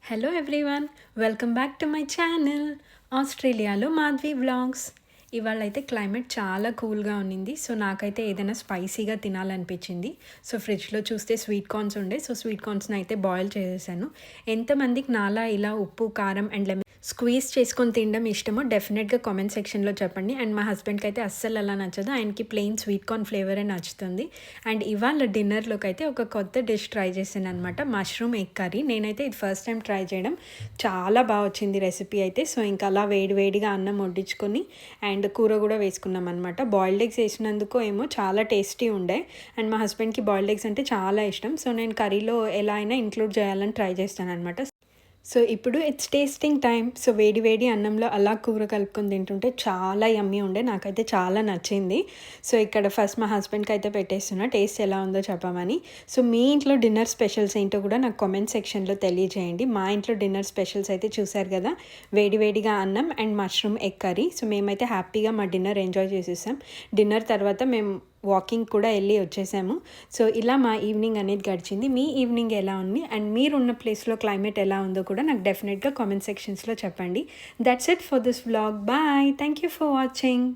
Hello everyone, welcome back to my channel ఆస్ట్రేలియాలో Madhavi vlogs. ఇవాళ అయితే క్లైమేట్ చాలా కూల్గా ఉన్నింది. సో నాకైతే ఏదైనా స్పైసీగా తినాలనిపించింది. సో ఫ్రిడ్జ్లో చూస్తే స్వీట్ కార్న్స్ ఉండే. సో స్వీట్ కార్న్స్ని అయితే బాయిల్ చేసేసాను. ఎంతమందికి నాలా ఇలా ఉప్పు కారం అండ్ లెమన్ స్క్వీజ్ చేసుకొని తినడం ఇష్టమో డెఫినెట్గా కామెంట్ సెక్షన్లో చెప్పండి. అండ్ మా హస్బెండ్కి అయితే అస్సలు అలా నచ్చదు, ఆయనకి ప్లెయిన్ స్వీట్ కార్న్ ఫ్లేవరే నచ్చుతుంది. అండ్ ఇవాళ డిన్నర్లోకి అయితే ఒక కొత్త డిష్ ట్రై చేశాను అనమాట, మష్రూమ్ ఎగ్ కర్రీ. నేనైతే ఇది ఫస్ట్ టైం ట్రై చేయడం, చాలా బాగా వచ్చింది రెసిపీ అయితే. సో ఇంకా అలా వేడివేడిగా అన్నం వడ్డించుకొని అండ్ కూర కూడా వేసుకున్నాం అనమాట. బాయిల్డ్ ఎగ్స్ వేసినందుకు ఏమో చాలా టేస్టీ ఉండే. అండ్ మా హస్బెండ్కి బాయిల్డ్ ఎగ్స్ అంటే చాలా ఇష్టం. సో నేను కర్రీలో ఎలా అయినా ఇంక్లూడ్ చేయాలని ట్రై చేస్తాను అనమాట. సో ఇప్పుడు ఇట్స్ టేస్టింగ్ టైం. సో వేడి వేడి అన్నంలో అలా కూర కలుపుకొని తింటుంటే చాలా యమ్మీ ఉండే, నాకైతే చాలా నచ్చింది. సో ఇక్కడ ఫస్ట్ మా హస్బెండ్కి అయితే పెట్టేస్తున్నా, టేస్ట్ ఎలా ఉందో చెప్పమని. సో మీ ఇంట్లో డిన్నర్ స్పెషల్స్ ఏంటో కూడా నాకు కామెంట్ సెక్షన్లో తెలియజేయండి. మా ఇంట్లో డిన్నర్ స్పెషల్స్ అయితే చూసారు కదా, వేడి వేడిగా అన్నం and mushroom egg curry. So మేమైతే హ్యాపీగా మా డిన్నర్ ఎంజాయ్ చేసేసాం. డిన్నర్ తర్వాత మేము వాకింగ్ కూడా వెళ్ళి వచ్చేసాము. సో ఇలా మా ఈవినింగ్ అనేది గడిచింది. మీ ఈవినింగ్ ఎలా ఉంది అండ్ మీరున్న ప్లేస్లో క్లైమేట్ ఎలా ఉందో కూడా నాకు డెఫినెట్గా కామెంట్ సెక్షన్స్లో చెప్పండి. That's it for this vlog. Bye, thank you for watching.